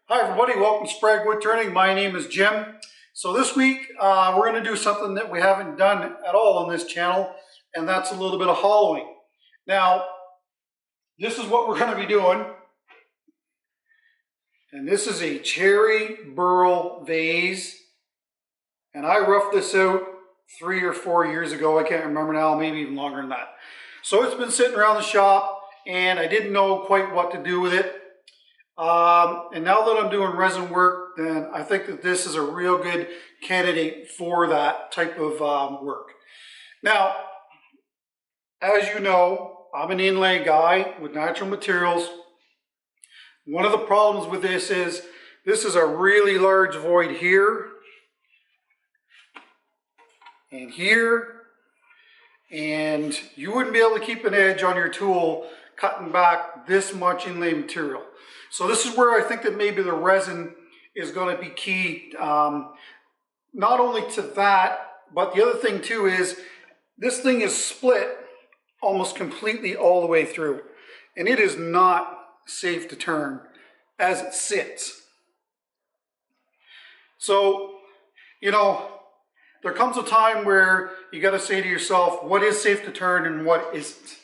Hi everybody, welcome to Sprague Woodturning. My name is Jim. So this week we're going to do something that we haven't done at all on this channel, and that's a little bit of hollowing. Now, this is what we're going to be doing. And this is a cherry burl vase. And I roughed this out 3 or 4 years ago. I can't remember now, maybe even longer than that. So it's been sitting around the shop and I didn't know quite what to do with it. And now that I'm doing resin work, then I think that this is a real good candidate for that type of work. Now, as you know, I'm an inlay guy with natural materials. One of the problems with this is a really large void here and here, and you wouldn't be able to keep an edge on your tool cutting back this much inlay material. So this is where I think that maybe the resin is going to be key, not only to that, but the other thing too is this thing is split almost completely all the way through, and it is not safe to turn as it sits. So, you know, there comes a time where you got to say to yourself, what is safe to turn and what isn't?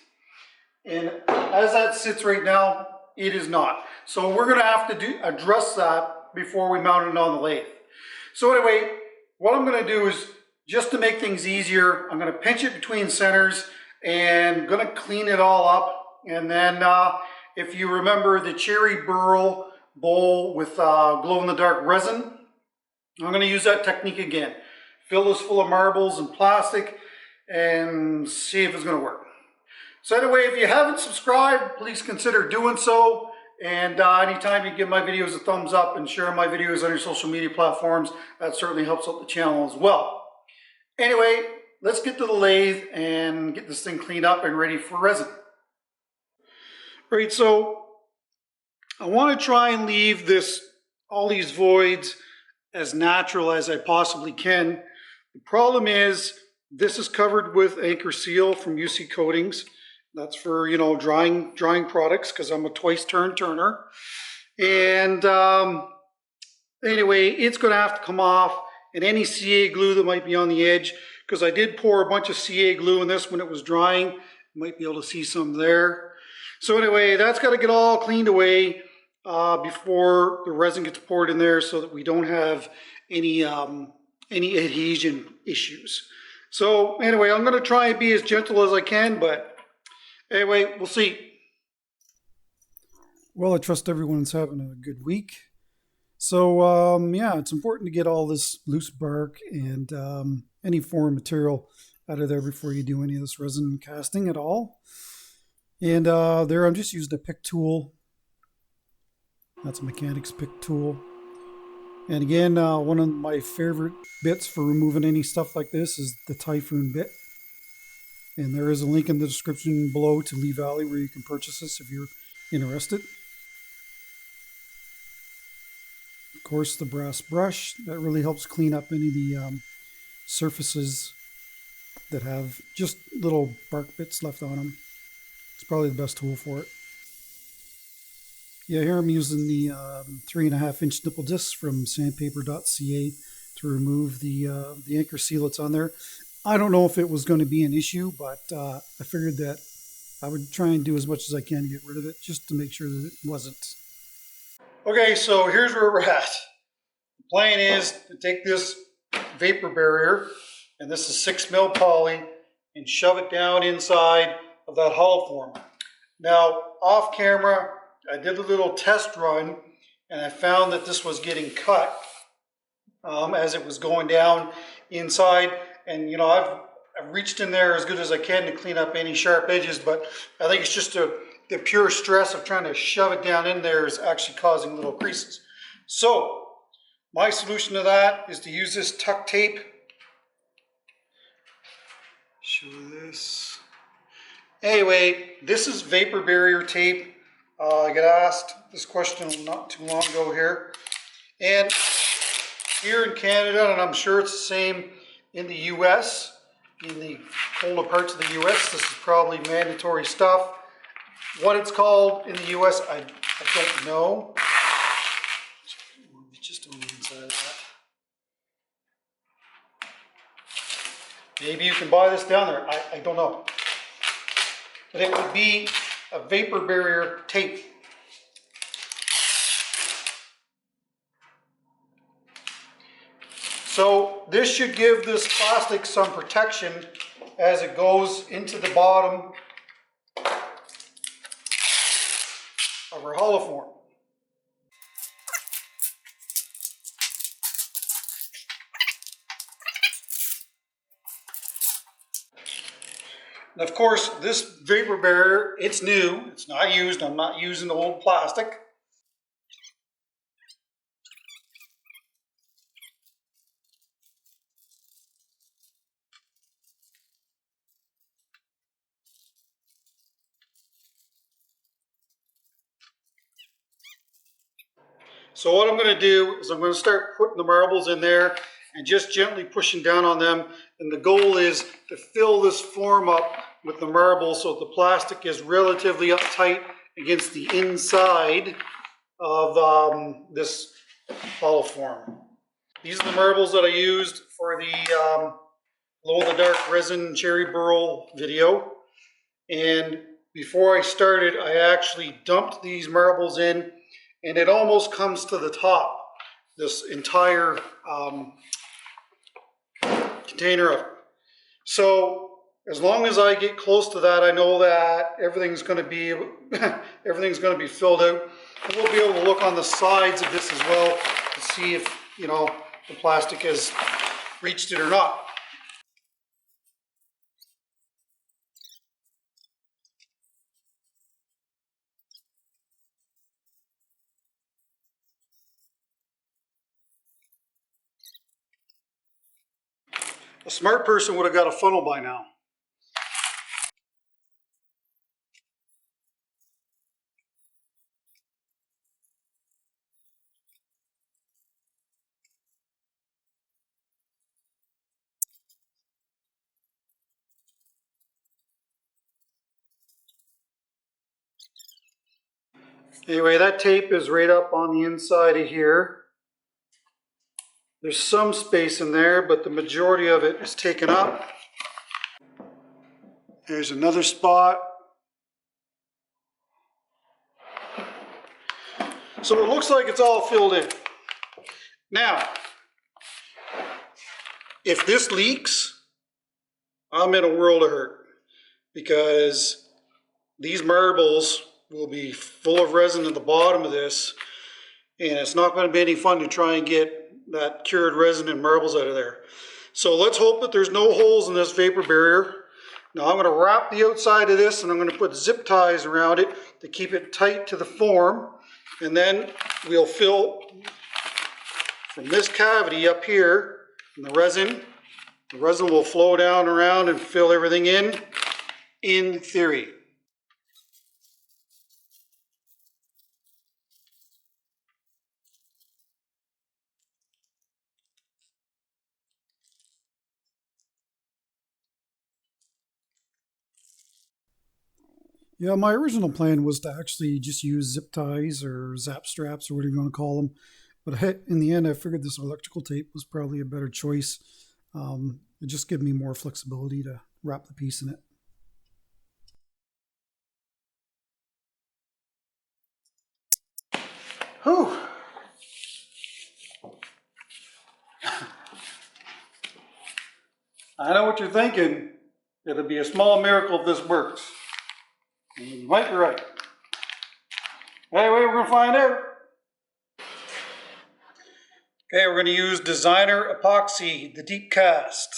And as that sits right now, it is not. So we're going to have to address that before we mount it on the lathe. So anyway, what I'm going to do is, just to make things easier, I'm going to pinch it between centers and going to clean it all up. And then if you remember the cherry burl bowl with glow-in-the-dark resin, I'm going to use that technique again. Fill this full of marbles and plastic and see if it's going to work. So anyway, if you haven't subscribed, please consider doing so. And anytime you give my videos a thumbs up and share my videos on your social media platforms, that certainly helps out the channel as well. Anyway, let's get to the lathe and get this thing cleaned up and ready for resin. All right, so I want to try and leave all these voids as natural as I possibly can. The problem is this is covered with anchor seal from UC Coatings. That's for, you know, drying products, because I'm a twice turn turner. And anyway, it's going to have to come off, and any CA glue that might be on the edge, because I did pour a bunch of CA glue in this when it was drying. You might be able to see some there. So anyway, that's got to get all cleaned away before the resin gets poured in there, so that we don't have any adhesion issues. So anyway, I'm going to try and be as gentle as I can, but anyway, we'll see. Well, I trust everyone's having a good week. So, yeah, it's important to get all this loose bark and any foreign material out of there before you do any of this resin casting at all. And there I'm just using a pick tool. That's a mechanic's pick tool. And again, one of my favorite bits for removing any stuff like this is the Typhoon bit. And there is a link in the description below to Lee Valley where you can purchase this if you're interested. Of course, the brass brush, that really helps clean up any of the surfaces that have just little bark bits left on them. It's probably the best tool for it. Yeah, here I'm using the 3.5-inch nipple discs from sandpaper.ca to remove the anchor seal that's on there. I don't know if it was going to be an issue, but I figured that I would try and do as much as I can to get rid of it, just to make sure that it wasn't. Okay, so here's where we're at. The plan is to take this vapor barrier, and this is 6mm poly, and shove it down inside of that hollow form. Now, off camera, I did a little test run, and I found that this was getting cut as it was going down inside. And you know, I've reached in there as good as I can to clean up any sharp edges, but I think it's just the pure stress of trying to shove it down in there is actually causing little creases. So my solution to that is to use this tuck tape. Show this. Anyway, this is vapor barrier tape. I got asked this question not too long ago here. And here in Canada, and I'm sure it's the same in the US, in the colder parts of the US, this is probably mandatory stuff. What it's called in the US, I don't know. Maybe you can buy this down there. I don't know. But it would be a vapor barrier tape. So this should give this plastic some protection as it goes into the bottom of our hollow form. And of course, this vapor barrier, it's new, it's not used, I'm not using old plastic. So what I'm going to do is I'm going to start putting the marbles in there and just gently pushing down on them. And the goal is to fill this form up with the marble so the plastic is relatively uptight against the inside of this hollow form. These are the marbles that I used for the glow-in-the-dark resin cherry burl video. And before I started, I actually dumped these marbles in, and it almost comes to the top, this entire container of it. So as long as I get close to that, I know that everything's going to be filled out. And we'll be able to look on the sides of this as well to see if, you know, the plastic has reached it or not. A smart person would have got a funnel by now. Anyway, that tape is right up on the inside of here. There's some space in there, but the majority of it is taken up. There's another spot. So it looks like it's all filled in. Now, if this leaks, I'm in a world of hurt because these marbles will be full of resin at the bottom of this, and it's not going to be any fun to try and get that cured resin and marbles out of there. So let's hope that there's no holes in this vapor barrier. Now I'm going to wrap the outside of this, and I'm going to put zip ties around it to keep it tight to the form, and then we'll fill from this cavity up here in the resin. The resin will flow down around and fill everything in theory. Yeah, my original plan was to actually just use zip ties or zap straps or whatever you want to call them. But in the end, I figured this electrical tape was probably a better choice. It just gave me more flexibility to wrap the piece in it. Whew. I know what you're thinking. It'll be a small miracle if this works. And you might be right. Anyway, we're going to find out. Okay, we're going to use Designer Epoxy, the deep cast.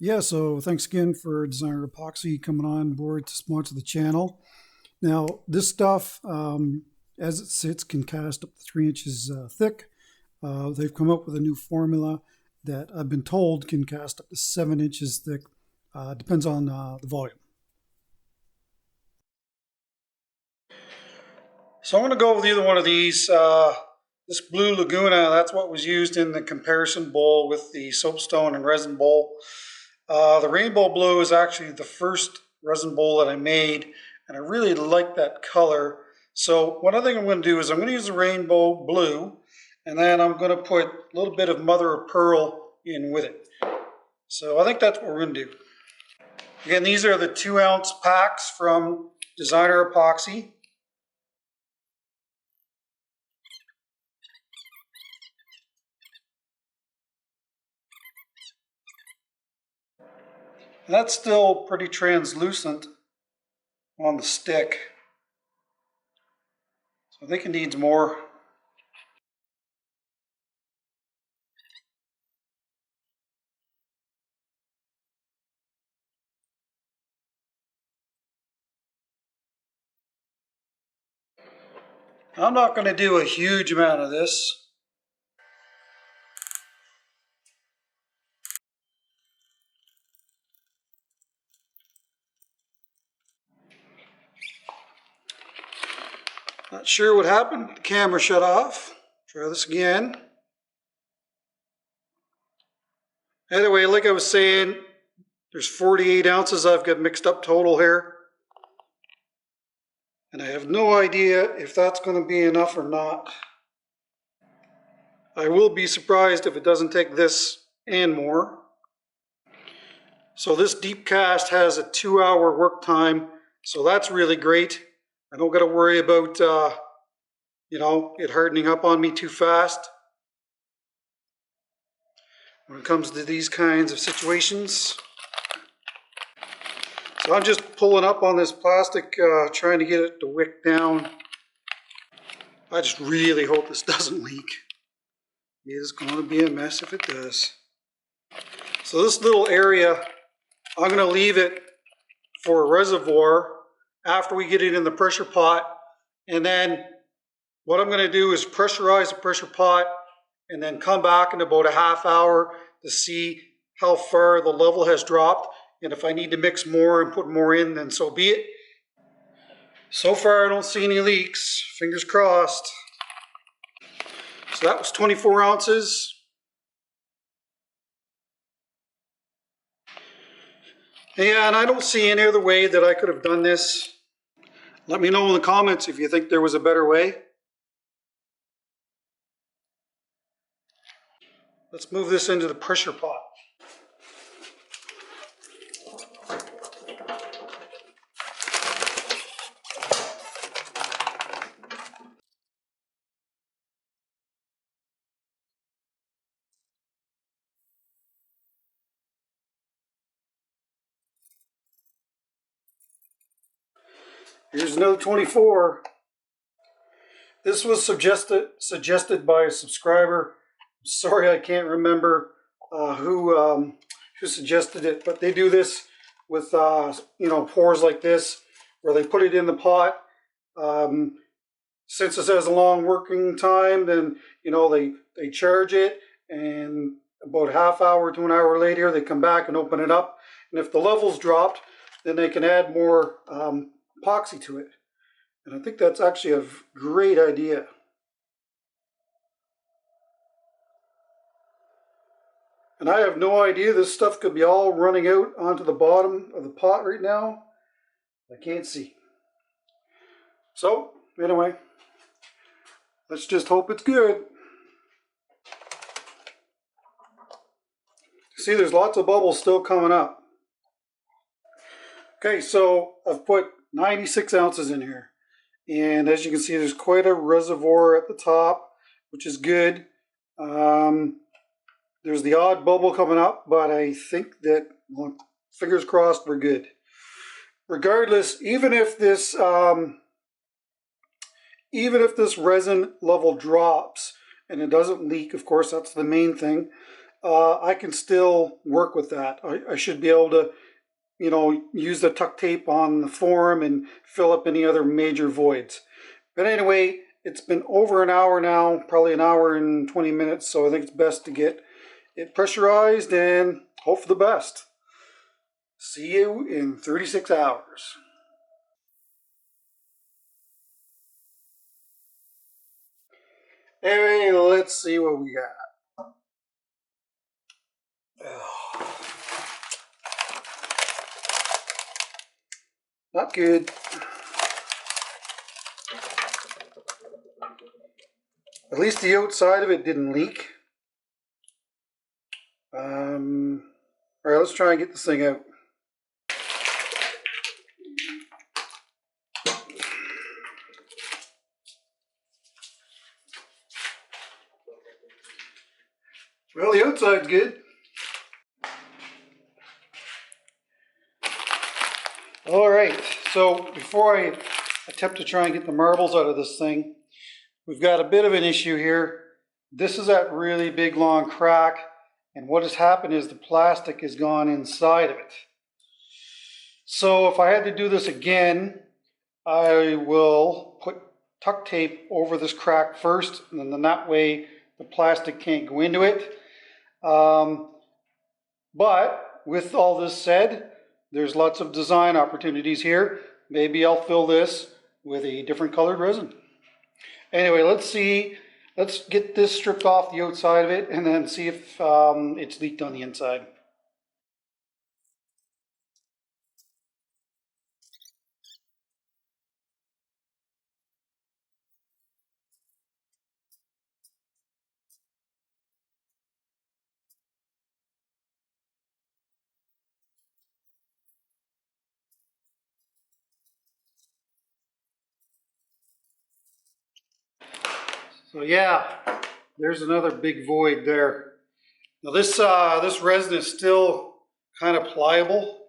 Yeah, so thanks again for Designer Epoxy coming on board to sponsor the channel. Now, this stuff, as it sits, can cast up to 3 inches thick. They've come up with a new formula that I've been told can cast up to 7 inches thick. Depends on the volume. So I'm going to go with either one of these. This Blue Laguna, that's what was used in the comparison bowl with the Soapstone and resin bowl. The Rainbow Blue is actually the first resin bowl that I made, and I really like that color. So one other thing I'm going to do is I'm going to use the rainbow blue, and then I'm going to put a little bit of mother of pearl in with it. So I think that's what we're going to do. Again, these are the 2-ounce packs from Designer Epoxy. And that's still pretty translucent on the stick. So I think it needs more. I'm not going to do a huge amount of this. Not sure what happened. The camera shut off. Try this again. Anyway, like I was saying, there's 48 ounces I've got mixed up total here. And I have no idea if that's going to be enough or not. I will be surprised if it doesn't take this and more. So this deep cast has a 2-hour work time, so that's really great. I don't got to worry about it hardening up on me too fast when it comes to these kinds of situations. So I'm just pulling up on this plastic, trying to get it to wick down. I just really hope this doesn't leak. It is going to be a mess if it does. So this little area, I'm going to leave it for a reservoir after we get it in the pressure pot. And then what I'm going to do is pressurize the pressure pot and then come back in about a half hour to see how far the level has dropped. And if I need to mix more and put more in, then so be it. So far I don't see any leaks. Fingers crossed. So that was 24 ounces. Yeah, and I don't see any other way that I could have done this. Let me know in the comments if you think there was a better way. Let's move this into the pressure pot. Here's another 24. This was suggested by a subscriber. Sorry, I can't remember who suggested it, but they do this with pours like this, where they put it in the pot. Since it has a long working time, then they charge it, and about half hour to an hour later, they come back and open it up. And if the level's dropped, then they can add more epoxy to it. And I think that's actually a great idea. And I have no idea, this stuff could be all running out onto the bottom of the pot right now. I can't see. So, anyway, let's just hope it's good. See, there's lots of bubbles still coming up. Okay, so I've put 96 ounces in here. And as you can see, there's quite a reservoir at the top, which is good. There's the odd bubble coming up, but I think that, well, fingers crossed, we're good. Regardless, even if this resin level drops and it doesn't leak, of course, that's the main thing. I can still work with that. I should be able to, use the tuck tape on the form and fill up any other major voids. But anyway, it's been over an hour now, probably an hour and 20 minutes, so I think it's best to get it pressurized and hope for the best. See you in 36 hours. Anyway, let's see what we got. Not good. At least the outside of it didn't leak. All right, let's try and get this thing out. Well, the outside's good. All right, so before I attempt to try and get the marbles out of this thing, we've got a bit of an issue here. This is that really big long crack, and what has happened is the plastic has gone inside of it. So if I had to do this again, I will put tuck tape over this crack first, and then that way the plastic can't go into it. But with all this said, there's lots of design opportunities here. Maybe I'll fill this with a different colored resin. Anyway, let's get this stripped off the outside of it and then see if it's leaked on the inside. So yeah, there's another big void there. Now this resin is still kind of pliable,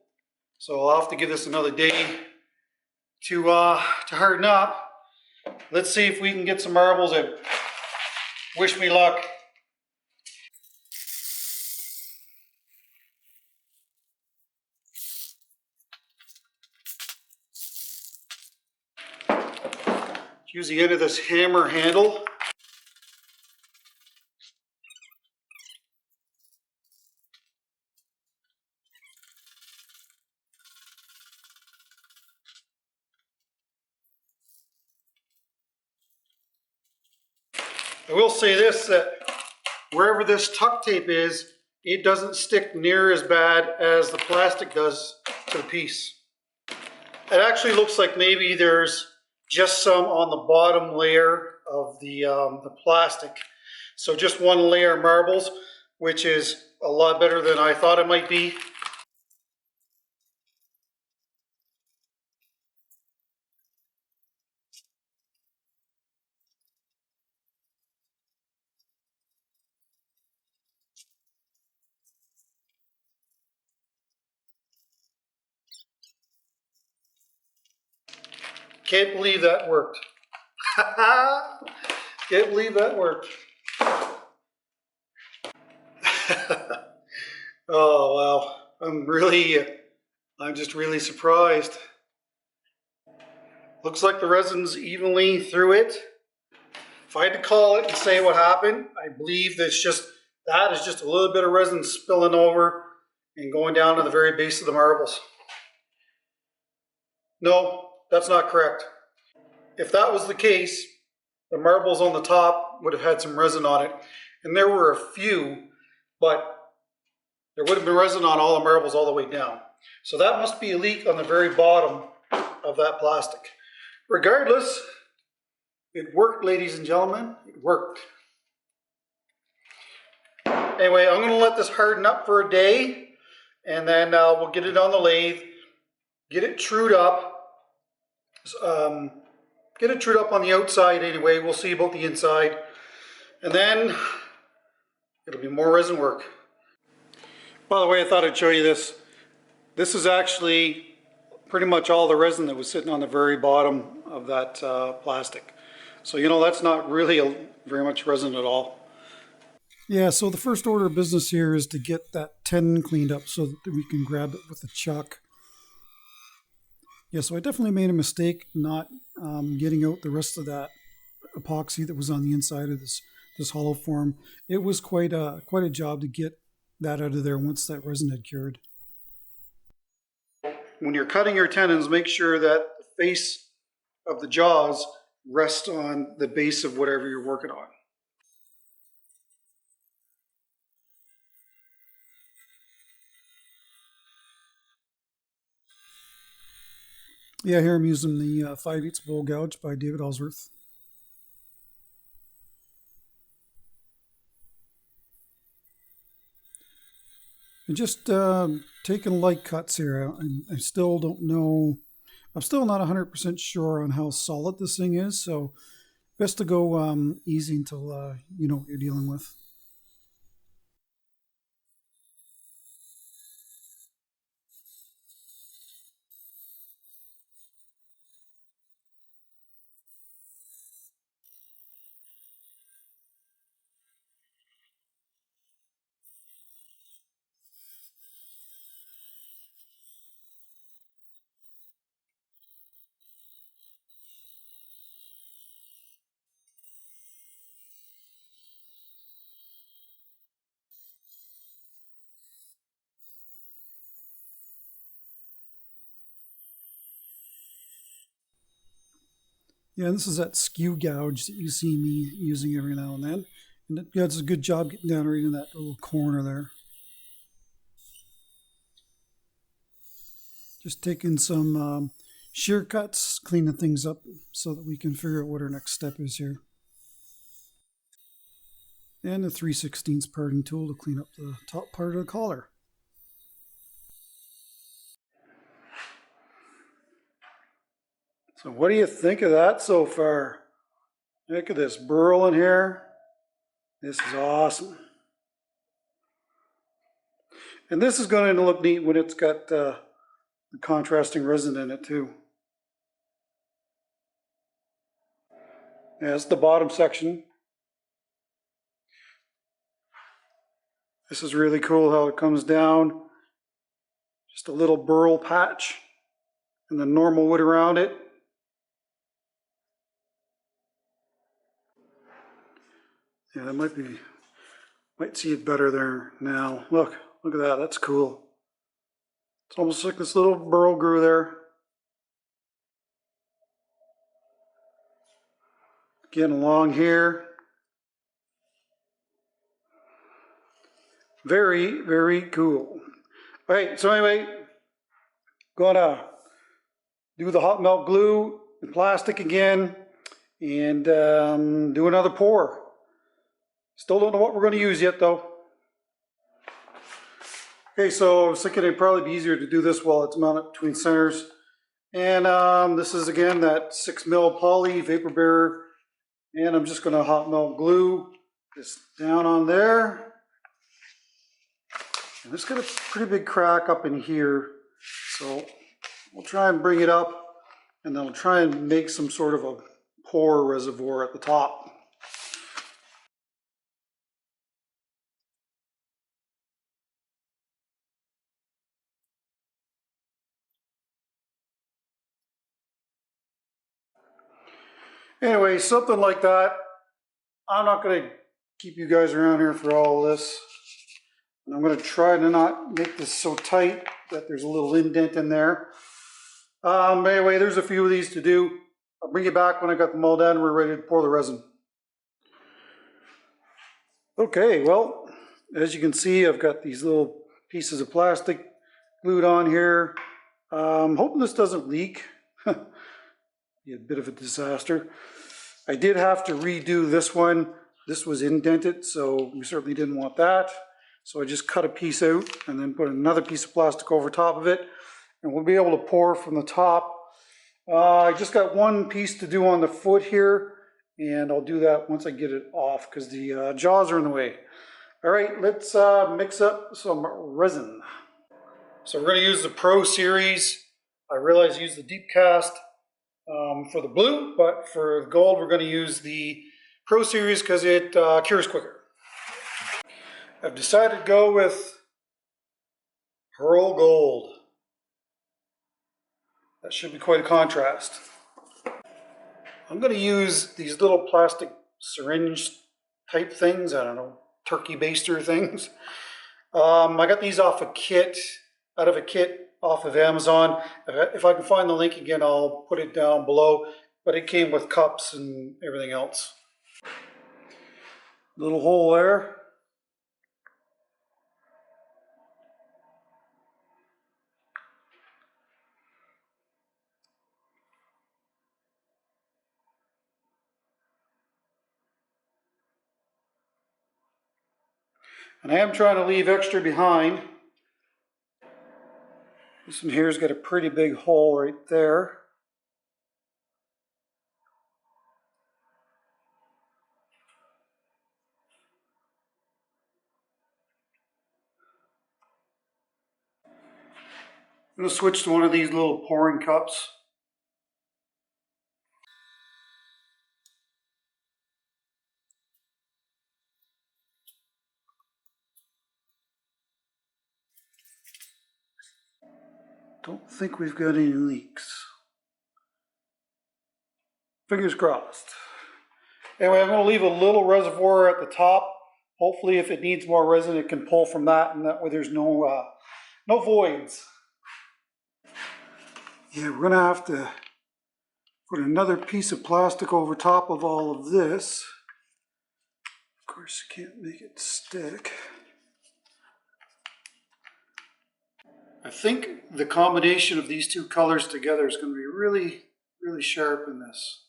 so I'll have to give this another day to harden up. Let's see if we can get some marbles out. Wish me luck. Use the end of this hammer handle. I will say this, that wherever this tuck tape is, it doesn't stick near as bad as the plastic does to the piece. It actually looks like maybe there's just some on the bottom layer of the plastic. So just one layer of marbles, which is a lot better than I thought it might be. Can't believe that worked. Can't believe that worked. Oh wow, I'm just really surprised. Looks like the resin's evenly through it. If I had to call it and say what happened, I believe that is just a little bit of resin spilling over and going down to the very base of the marbles. No, that's not correct. If that was the case, the marbles on the top would have had some resin on it. And there were a few, but there would have been resin on all the marbles all the way down. So that must be a leak on the very bottom of that plastic. Regardless, it worked, ladies and gentlemen. It worked. Anyway, I'm going to let this harden up for a day, and then we'll get it on the lathe, get it trued up. Get it trued up on the outside anyway. We'll see about the inside. And then it'll be more resin work. By the way, I thought I'd show you this. This is actually pretty much all the resin that was sitting on the very bottom of that plastic. So, you know, that's not really very much resin at all. Yeah, so the first order of business here is to get that tin cleaned up so that we can grab it with a chuck. Yeah, so I definitely made a mistake not getting out the rest of that epoxy that was on the inside of this hollow form. It was quite a job to get that out of there once that resin had cured. When you're cutting your tenons, make sure that the face of the jaws rests on the base of whatever you're working on. Yeah, here I'm using the 5/8 bowl gouge by David Ellsworth. And just taking light cuts here. I still don't know. I'm still not 100% sure on how solid this thing is, so best to go easy until you know what you're dealing with. Yeah, and this is that skew gouge that you see me using every now and then. And it does a good job getting down right in that little corner there. Just taking some shear cuts, cleaning things up so that we can figure out what our next step is here. And the 3/16 parting tool to clean up the top part of the collar. So what do you think of that so far? Look at this Burl in here. This is awesome. And this is going to look neat when it's got the contrasting resin in it too. Yeah, that's the bottom section. This is really cool how it comes down. Just a little burl patch and the normal wood around it. Yeah, that might see it better there now. Look at that, that's cool. It's almost like this little burl grew there. Getting along here. Very, very cool. All right, so anyway, gonna do the hot melt glue and plastic again and do another pour. Still don't know what we're going to use yet though. Okay, so I was thinking it'd probably be easier to do this while it's mounted between centers. And this is again that 6mm poly vapor bearer. And I'm just going to hot melt glue this down on there. And it's got a pretty big crack up in here. So we'll try and bring it up and then we'll try and make some sort of a pour reservoir at the top. Anyway, something like that. I'm not going to keep you guys around here for all this. And I'm going to try to not make this so tight that there's a little indent in there. Anyway, there's a few of these to do. I'll bring you back when I got them all done and we're ready to pour the resin. Okay, well, as you can see, I've got these little pieces of plastic glued on here. I'm hoping this doesn't leak. Be a bit of a disaster. I did have to redo this one. This was indented, so we certainly didn't want that. So I just cut a piece out and then put another piece of plastic over top of it, and we'll be able to pour from the top. I just got one piece to do on the foot here, and I'll do that once I get it off because the jaws are in the way. All right, let's mix up some resin. So we're going to use the Pro Series. I realize I used the deep cast for the blue, but for the gold we're going to use the Pro Series because it cures quicker. I've decided to go with Pearl Gold. That should be quite a contrast. I'm going to use these little plastic syringe type things, I don't know, turkey baster things. I got these out of a kit off of Amazon. If I can find the link again, I'll put it down below, but it came with cups and everything else. Little hole there. And I am trying to leave extra behind This one here's got a pretty big hole right there. I'm going to switch to one of these little pouring cups. Don't think we've got any leaks. Fingers crossed. Anyway, I'm going to leave a little reservoir at the top. Hopefully if it needs more resin, it can pull from that, and that way there's no voids. Yeah, we're going to have to put another piece of plastic over top of all of this. Of course, you can't make it stick. I think the combination of these two colors together is going to be really, really sharp in this.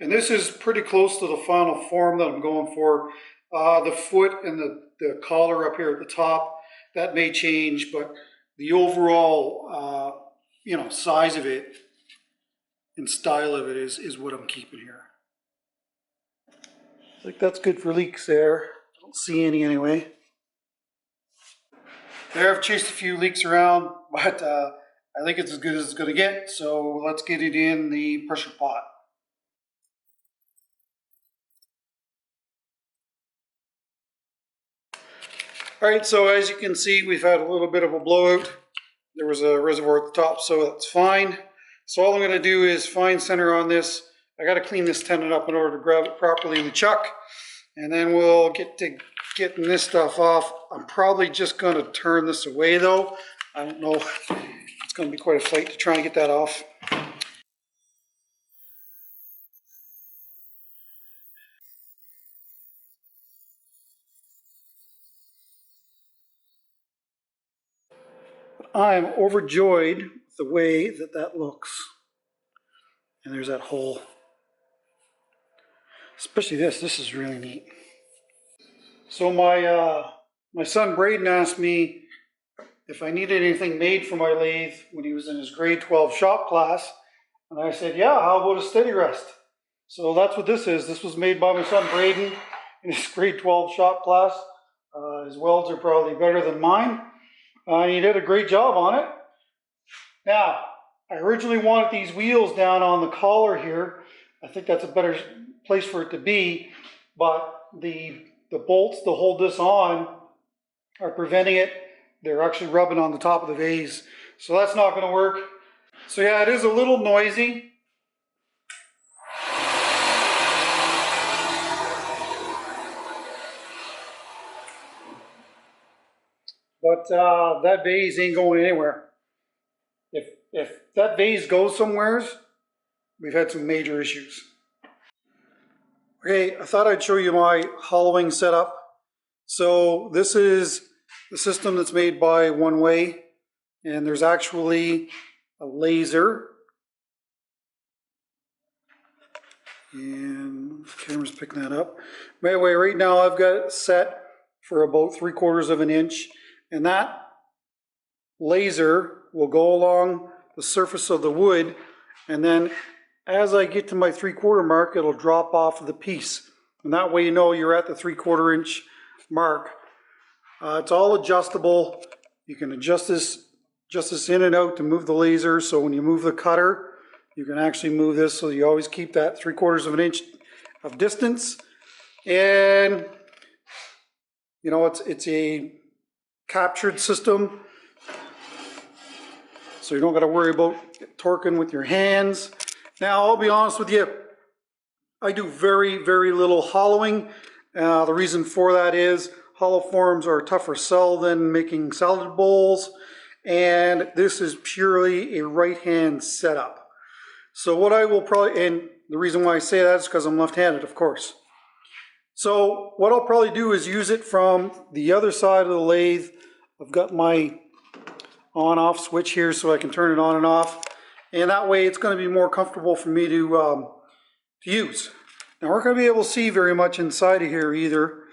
And this is pretty close to the final form that I'm going for. The foot and the collar up here at the top, that may change, but the overall size of it and style of it is what I'm keeping here. I think that's good for leaks there. I don't see any anyway. There, I've chased a few leaks around, but I think it's as good as it's going to get. So let's get it in the pressure pot. All right, so as you can see, we've had a little bit of a blowout. There was a reservoir at the top, so that's fine. So all I'm going to do is fine center on this. I got to clean this tenon up in order to grab it properly in the chuck, and then we'll get to getting this stuff off. I'm probably just going to turn this away though. I don't know. It's going to be quite a fight to try and get that off. I'm overjoyed with the way that that looks. And there's that hole. Especially this is really neat. So my son Braden asked me if I needed anything made for my lathe when he was in his grade 12 shop class. And I said, yeah, how about a steady rest? So that's what this is. This was made by my son Braden in his grade 12 shop class. His welds are probably better than mine. He did a great job on it. Now, I originally wanted these wheels down on the collar here. I think that's a better place for it to be, but the bolts to hold this on are preventing it. They're actually rubbing on the top of the vase, so that's not going to work. So yeah, it is a little noisy. But that vase ain't going anywhere. If that vase goes somewheres, we've had some major issues. Okay, I thought I'd show you my hollowing setup. So this is the system that's made by One Way, and there's actually a laser. And the camera's picking that up. By the way, right now I've got it set for about 3/4 of an inch, and that laser will go along the surface of the wood, and then as I get to my 3/4 mark, it'll drop off of the piece, and that way you know you're at the 3/4 inch mark. It's all adjustable. You can adjust this in and out to move the laser, so when you move the cutter, you can actually move this, so you always keep that 3/4 of an inch of distance. And you know, it's a captured system, so you don't got to worry about torquing with your hands. Now, I'll be honest with you, I do very, very little hollowing. The reason for that is hollow forms are a tougher sell than making salad bowls, and this is purely a right-hand setup. So what I will probably, and the reason why I say that is because I'm left-handed, of course. So what I'll probably do is use it from the other side of the lathe. I've got my on-off switch here so I can turn it on and off, and that way it's going to be more comfortable for me to use. Now, we're not going to be able to see very much inside of here either.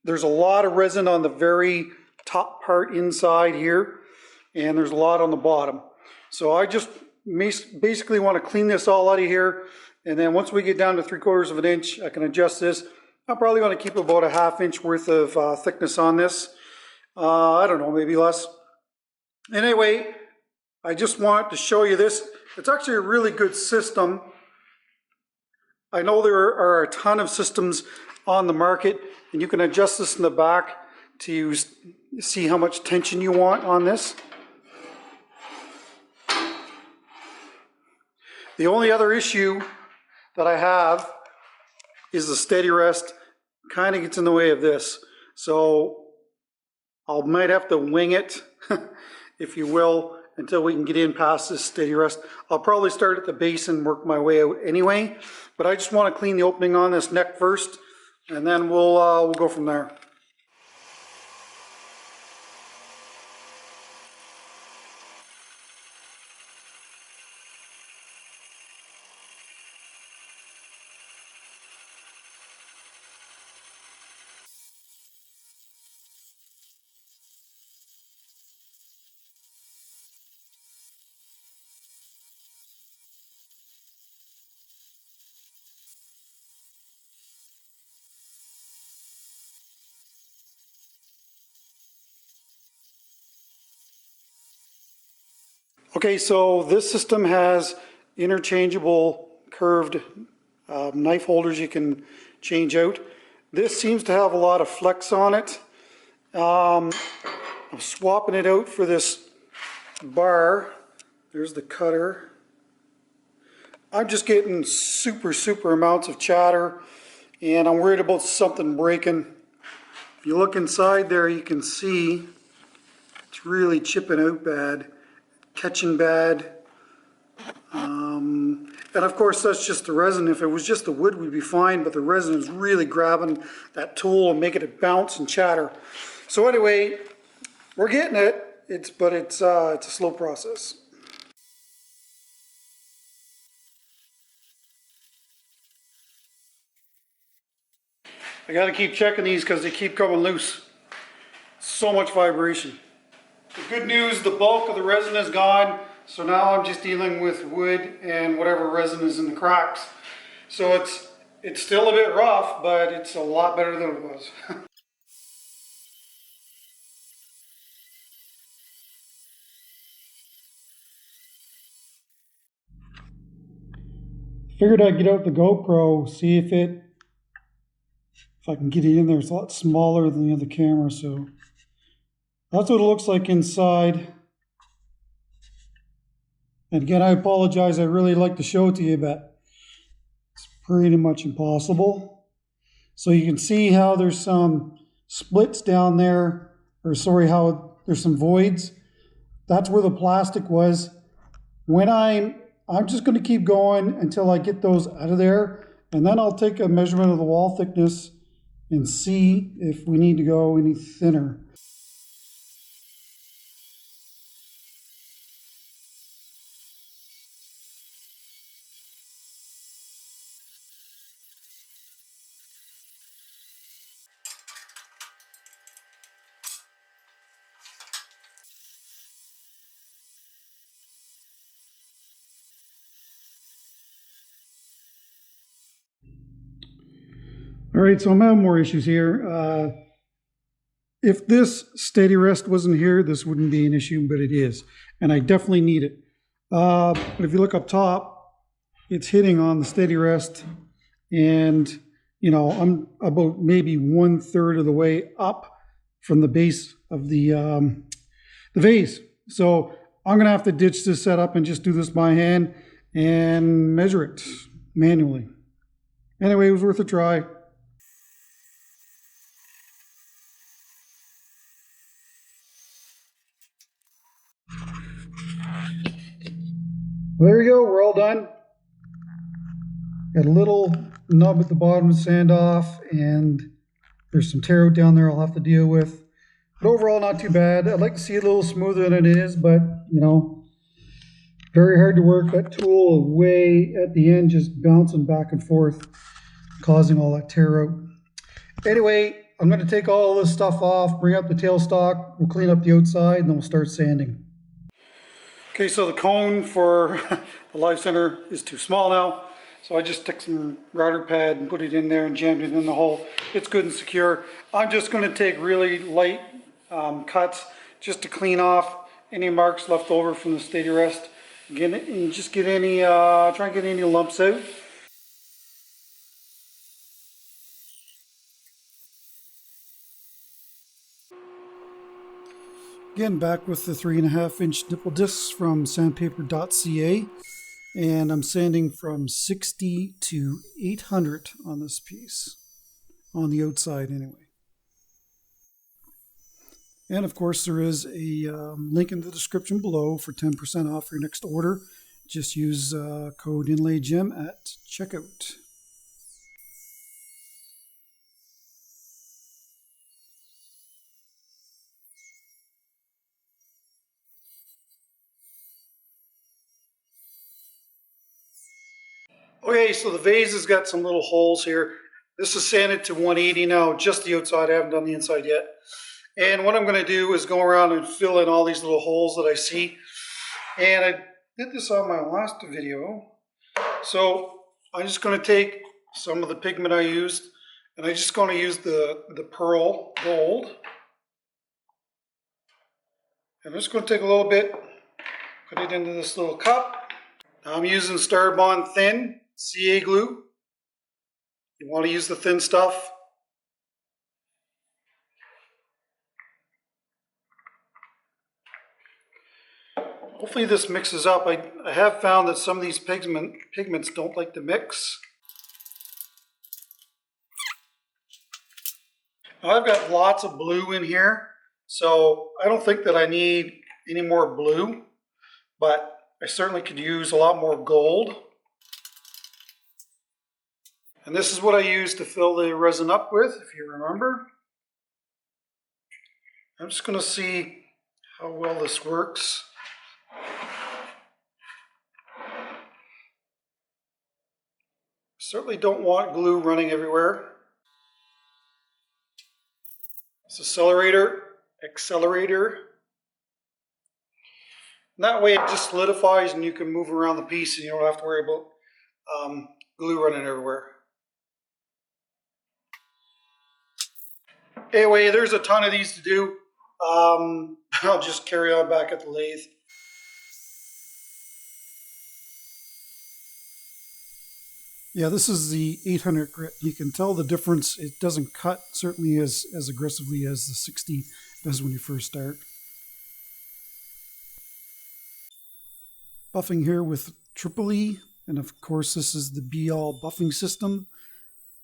There's a lot of resin on the very top part inside here, and there's a lot on the bottom. So I just basically want to clean this all out of here, and then once we get down to 3/4 of an inch, I can adjust this. I'm probably going to keep about a 1/2 inch worth of thickness on this. I don't know, maybe less. Anyway, I just want to show you this. It's actually a really good system. I know there are a ton of systems on the market, and you can adjust this in the back to see how much tension you want on this. The only other issue that I have is the steady rest kind of gets in the way of this. So I might have to wing it, if you will, until we can get in past this steady rest. I'll probably start at the base and work my way out anyway, but I just want to clean the opening on this neck first, and then we'll go from there. Okay, so this system has interchangeable curved knife holders you can change out. This seems to have a lot of flex on it. I'm swapping it out for this bar. There's the cutter. I'm just getting super amounts of chatter, and I'm worried about something breaking. If you look inside there, you can see it's really chipping out bad, catching bad. And of course that's just the resin. If it was just the wood we'd be fine, but the resin is really grabbing that tool and making it bounce and chatter. So anyway, we're getting it. It's a slow process. I gotta keep checking these because they keep coming loose. So much vibration. The good news, the bulk of the resin is gone, so now I'm just dealing with wood and whatever resin is in the cracks. So it's still a bit rough, but it's a lot better than it was. Figured I'd get out the GoPro, see if I can get it in there. It's a lot smaller than the other camera, so that's what it looks like inside. And again, I apologize. I really like to show it to you, but it's pretty much impossible. So you can see how there's some splits down there, or sorry, how there's some voids. That's where the plastic was. When I'm just going to keep going until I get those out of there, and then I'll take a measurement of the wall thickness and see if we need to go any thinner. All right, so I'm having more issues here. If this steady rest wasn't here, this wouldn't be an issue, but it is, and I definitely need it. But if you look up top, it's hitting on the steady rest, and you know, I'm about maybe 1/3 of the way up from the base of the vase. So I'm gonna have to ditch this setup and just do this by hand and measure it manually. Anyway, it was worth a try. Well, there you go, we're all done. Got a little nub at the bottom to sand off, and there's some tear out down there I'll have to deal with. But overall, not too bad. I'd like to see it a little smoother than it is, but you know, very hard to work. That tool way at the end just bouncing back and forth, causing all that tear out. Anyway, I'm going to take all this stuff off, bring up the tailstock, we'll clean up the outside, and then we'll start sanding. Okay, so the cone for the live center is too small now. So I just took some router pad and put it in there and jammed it in the hole. It's good and secure. I'm just going to take really light cuts just to clean off any marks left over from the steady rest. Again, and just get any, try and get any lumps out. Again, back with the 3.5-inch nipple discs from sandpaper.ca, and I'm sanding from 60 to 800 on this piece, on the outside anyway. And of course, there is a link in the description below for 10% off your next order. Just use code INLAYGEM at checkout. Okay, so the vase has got some little holes here. This is sanded to 180 now, just the outside. I haven't done the inside yet. And what I'm going to do is go around and fill in all these little holes that I see. And I did this on my last video. So I'm just going to take some of the pigment I used, and I'm just going to use the Pearl Gold. And I'm just going to take a little bit, put it into this little cup. Now I'm using Starbond Thin CA glue. You want to use the thin stuff. Hopefully this mixes up. I have found that some of these pigments don't like to mix. Now I've got lots of blue in here, so I don't think that I need any more blue, but I certainly could use a lot more gold. And this is what I used to fill the resin up with, if you remember. I'm just going to see how well this works. Certainly don't want glue running everywhere. This accelerator. And that way it just solidifies and you can move around the piece and you don't have to worry about glue running everywhere. Anyway, there's a ton of these to do. I'll just carry on back at the lathe. Yeah, this is the 800 grit. You can tell the difference. It doesn't cut certainly as aggressively as the 60 does when you first start. Buffing here with Triple E, and of course this is the Be-All buffing system.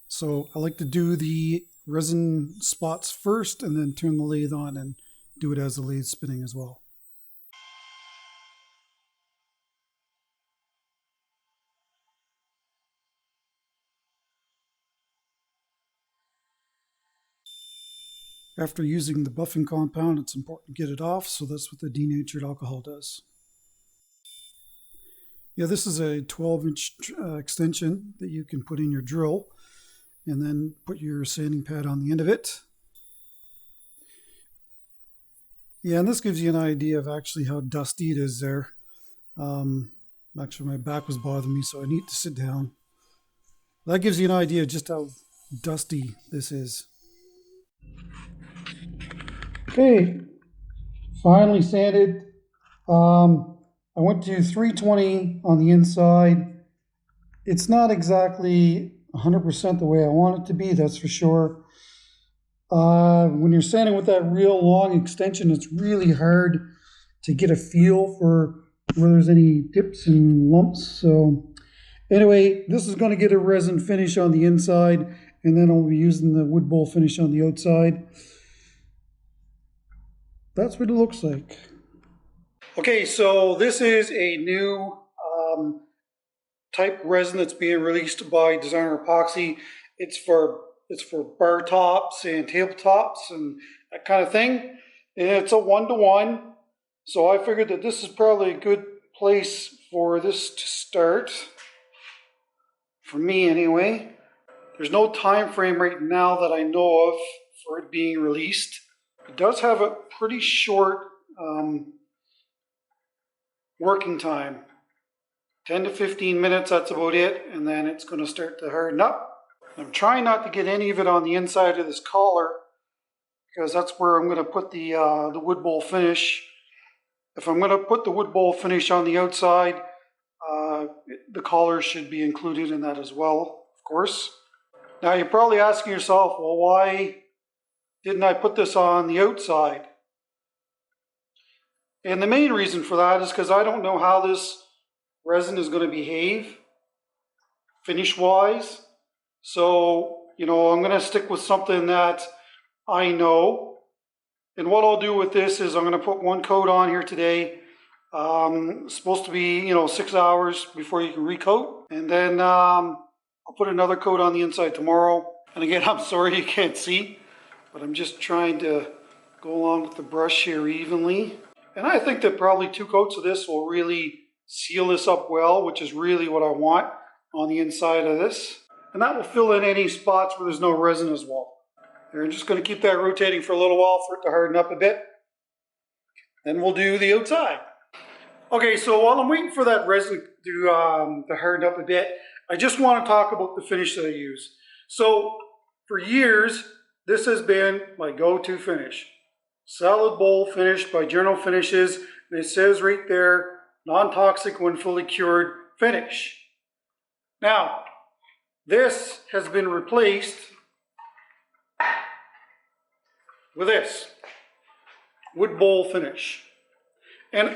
So I like to do the resin spots first and then turn the lathe on and do it as the lathe spinning as well. After using the buffing compound, it's important to get it off, so that's what the denatured alcohol does. Yeah, this is a 12-inch extension that you can put in your drill and then put your sanding pad on the end of it. Yeah, and this gives you an idea of actually how dusty it is there. Actually, my back was bothering me, so I need to sit down. That gives you an idea of just how dusty this is. Okay, finally sanded. I went to 320 on the inside. It's not exactly 100% the way I want it to be, that's for sure. When you're sanding with that real long extension, it's really hard to get a feel for where there's any dips and lumps. So anyway, this is going to get a resin finish on the inside, and then I'll be using the wood bowl finish on the outside. That's what it looks like. Okay, so this is a new type resin that's being released by Designer Epoxy. It's for bar tops and tabletops and that kind of thing. And it's a 1-to-1. So I figured that this is probably a good place for this to start. For me anyway. There's no time frame right now that I know of for it being released. It does have a pretty short working time. 10 to 15 minutes, that's about it, and then it's going to start to harden up. I'm trying not to get any of it on the inside of this collar, because that's where I'm going to put the wood bowl finish. If I'm going to put the wood bowl finish on the outside, the collar should be included in that as well, of course. Now you're probably asking yourself, well, why didn't I put this on the outside? And the main reason for that is because I don't know how this resin is going to behave finish-wise. So, you know, I'm going to stick with something that I know. And what I'll do with this is I'm going to put one coat on here today. It's supposed to be, you know, 6 hours before you can recoat. And then I'll put another coat on the inside tomorrow. And again, I'm sorry you can't see, but I'm just trying to go along with the brush here evenly. And I think that probably 2 coats of this will really seal this up well, which is really what I want on the inside of this. And that will fill in any spots where there's no resin as well. And I'm just going to keep that rotating for a little while for it to harden up a bit. Then we'll do the outside. Okay, so while I'm waiting for that resin to harden up a bit, I just want to talk about the finish that I use. So for years, this has been my go-to finish. Salad bowl finish by General Finishes, and it says right there, non-toxic when fully cured finish. Now, this has been replaced with this wood bowl finish. And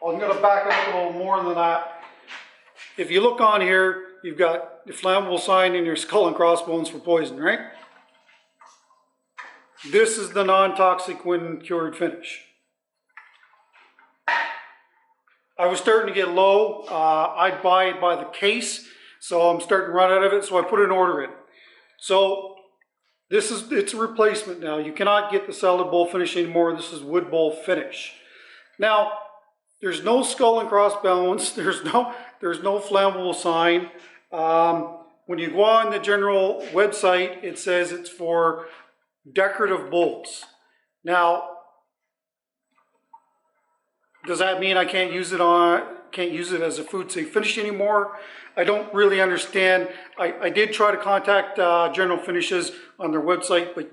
I'm going to back up a little more than that. If you look on here, you've got the flammable sign and your skull and crossbones for poison, right? This is the non-toxic when cured finish. I was starting to get low. I'd buy it by the case, so I'm starting to run out of it, so I put an order in. So it's a replacement now. You cannot get the salad bowl finish anymore. This is wood bowl finish. Now, there's no skull and crossbones. There's no flammable sign. When you go on the General website, it says it's for decorative bowls. Now, does that mean I can't use it as a food safe finish anymore? I don't really understand. I did try to contact General Finishes on their website, but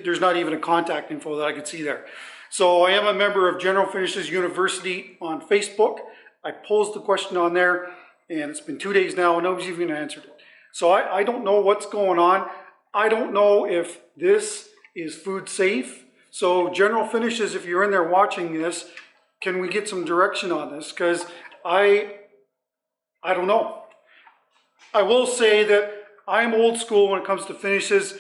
there's not even a contact info that I could see there. So I am a member of General Finishes University on Facebook. I posed the question on there, and it's been 2 days now and nobody's even answered it. So I don't know what's going on. I don't know if this is food safe. So General Finishes, if you're in there watching this, can we get some direction on this? Because I don't know. I will say that I'm old school when it comes to finishes.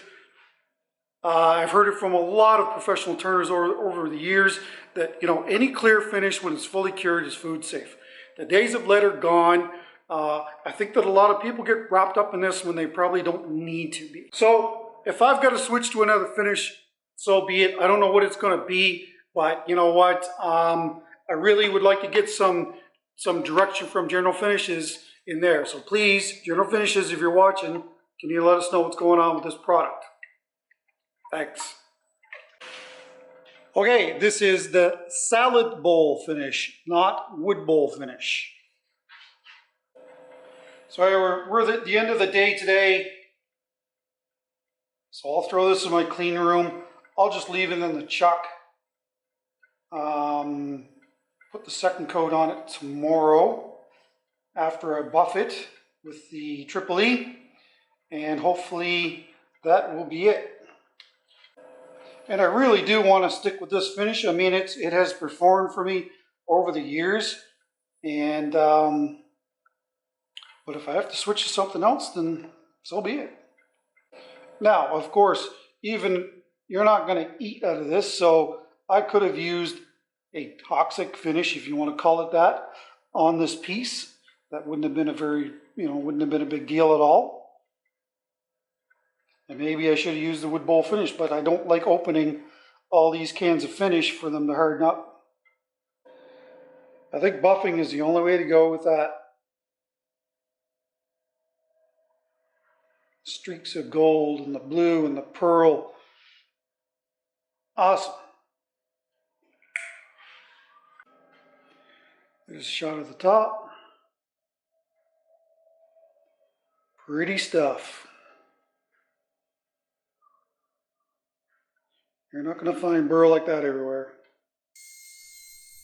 I've heard it from a lot of professional turners over the years that, you know, any clear finish when it's fully cured is food safe. The days of lead are gone. I think that a lot of people get wrapped up in this when they probably don't need to be. So if I've got to switch to another finish, so be it. I don't know what it's going to be, but you know what? I really would like to get some direction from General Finishes in there. So please, General Finishes, if you're watching, can you let us know what's going on with this product? Thanks. Okay, this is the salad bowl finish, not wood bowl finish. So we're at the end of the day today. So I'll throw this in my clean room. I'll just leave it in the chuck. Put the second coat on it tomorrow after I buff it with the Triple E, and hopefully that will be it. And I really do want to stick with this finish. I mean, it has performed for me over the years, and but if I have to switch to something else, then so be it. Now, of course, even you're not going to eat out of this, so I could have used a toxic finish, if you want to call it that, on this piece. That wouldn't have been wouldn't have been a big deal at all. And maybe I should have used the wood bowl finish, but I don't like opening all these cans of finish for them to harden up. I think buffing is the only way to go with that. Streaks of gold and the blue and the pearl. Awesome. There's a shot of the top. Pretty stuff. You're not going to find burl like that everywhere.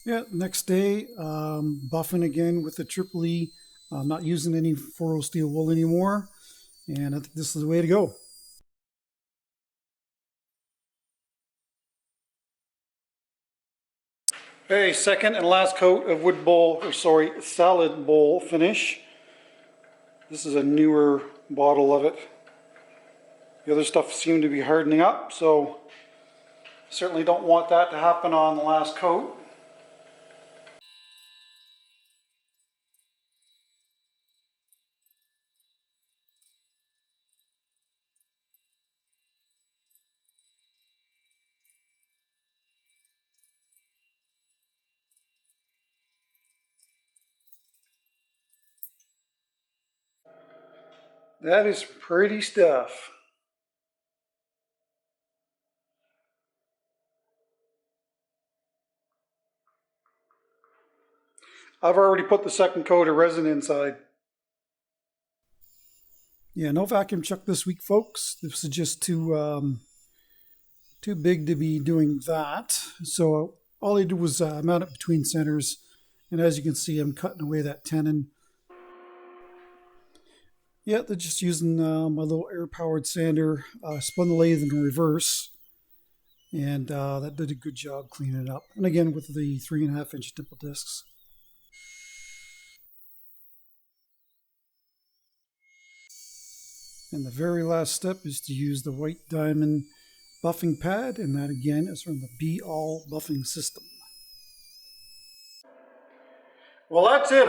Yeah, next day, buffing again with the Triple E. I'm not using any 4-0 steel wool anymore, and I think this is the way to go. Okay, second and last coat of salad bowl finish. This is a newer bottle of it. The other stuff seemed to be hardening up, so certainly don't want that to happen on the last coat. That is pretty stuff. I've already put the second coat of resin inside. Yeah, no vacuum chuck this week, folks. This is just too big to be doing that. So all I did was mount it between centers, and as you can see, I'm cutting away that tenon. Yeah, they're just using my little air-powered sander. Spun the lathe in reverse, and that did a good job cleaning it up. And again, with the 3.5-inch dimple discs. And the very last step is to use the white diamond buffing pad, and that again is from the Be All buffing system. Well, that's it.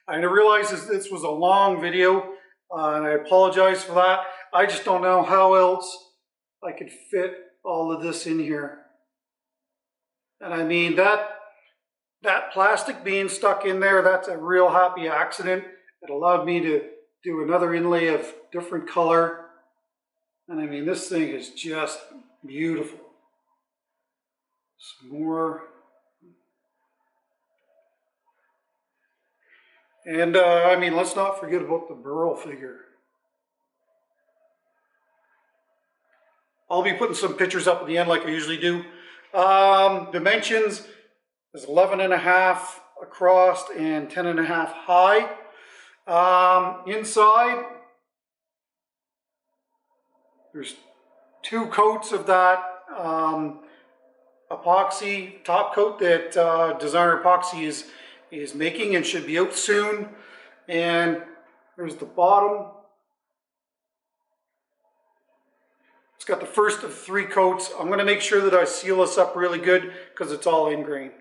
I didn't realize this was a long video, and I apologize for that. I just don't know how else I could fit all of this in here. And I mean, that plastic being stuck in there, that's a real happy accident. It allowed me to do another inlay of different color. And I mean, this thing is just beautiful. Some more. And I mean, let's not forget about the Burl figure. I'll be putting some pictures up at the end like I usually do. Dimensions is 11.5 across and 10.5 high. Inside, there's 2 coats of that epoxy top coat that Designer Epoxy is making and should be out soon. And there's the bottom. It's got the first of 3 coats. I'm going to make sure that I seal this up really good because it's all ingrain.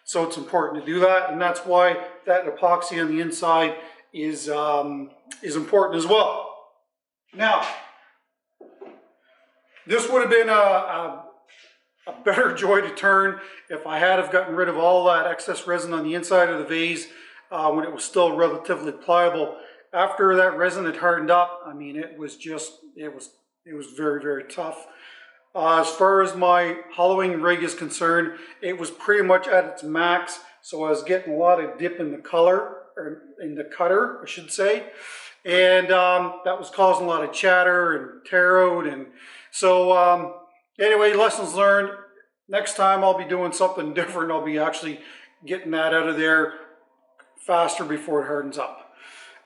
So it's important to do that, and that's why that epoxy on the inside is important as well. Now, this would have been a better joy to turn if I had have gotten rid of all that excess resin on the inside of the vase when it was still relatively pliable. After that resin had hardened up, I mean, it was very, very tough. As far as my hollowing rig is concerned, it was pretty much at its max, so I was getting a lot of dip in the color, or in the cutter, I should say, and that was causing a lot of chatter and tear out. And so anyway, lessons learned. Next time I'll be doing something different. I'll be actually getting that out of there faster before it hardens up.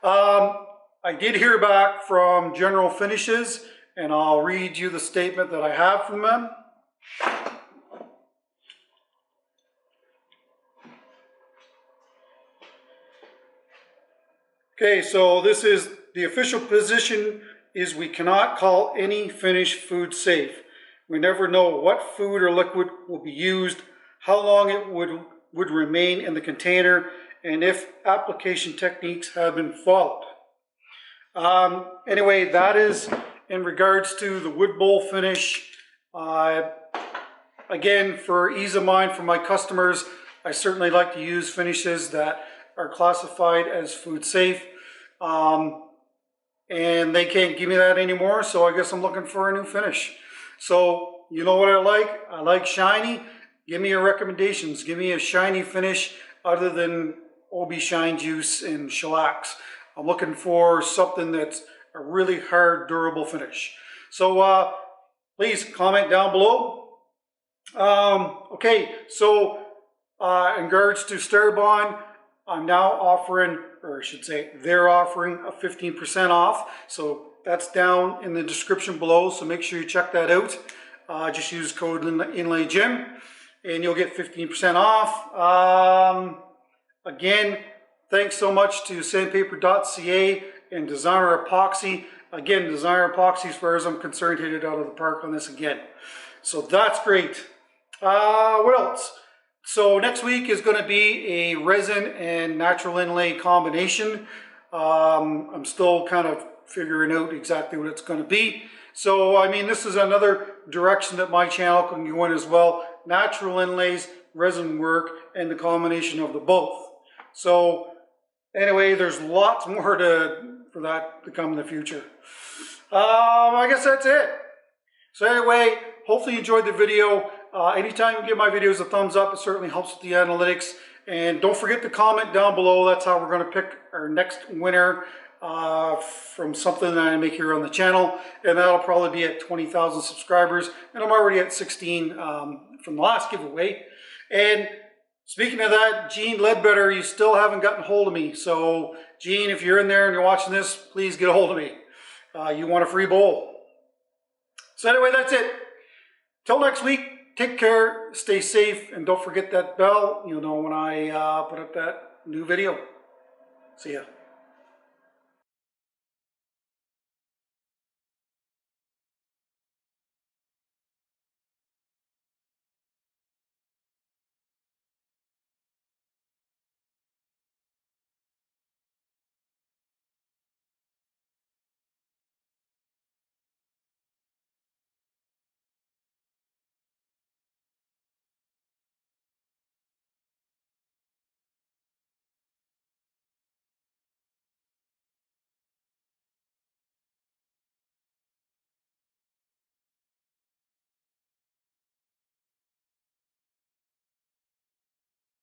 I did hear back from General Finishes, and I'll read you the statement that I have from them. Okay, so this is the official position is we cannot call any finished food safe. We never know what food or liquid will be used, how long it would remain in the container, and if application techniques have been followed. Anyway, that is in regards to the wood bowl finish. Again, for ease of mind for my customers, I certainly like to use finishes that are classified as food safe. And they can't give me that anymore, so I guess I'm looking for a new finish. So you know what I like? I like shiny. Give me your recommendations. Give me a shiny finish other than OB Shine Juice and shellacs. I'm looking for something that's a really hard, durable finish. So please comment down below. Okay, so in regards to Starbond, I'm now offering, or I should say, they're offering a 15% off. So that's down in the description below. So make sure you check that out. Just use code InlayJim and you'll get 15% off. Again, thanks so much to Sandpaper.ca and Designer Epoxy. Again, Designer Epoxy, as far as I'm concerned, hit it out of the park on this again. So that's great. What else? So next week is going to be a resin and natural inlay combination. I'm still kind of figuring out exactly what it's going to be. So, I mean, this is another direction that my channel can go in as well. Natural inlays, resin work, and the combination of the both. So, anyway, there's lots more for that to come in the future. I guess that's it. So anyway, hopefully you enjoyed the video. Anytime you give my videos a thumbs up, it certainly helps with the analytics. And don't forget to comment down below. That's how we're going to pick our next winner from something that I make here on the channel. And that'll probably be at 20,000 subscribers. And I'm already at 16 from the last giveaway. And speaking of that, Gene Ledbetter, you still haven't gotten a hold of me. So Gene, if you're in there and you're watching this, please get a hold of me. You want a free bowl. So anyway, that's it. Till next week, take care, stay safe, and don't forget that bell. You'll know when I put up that new video. See ya.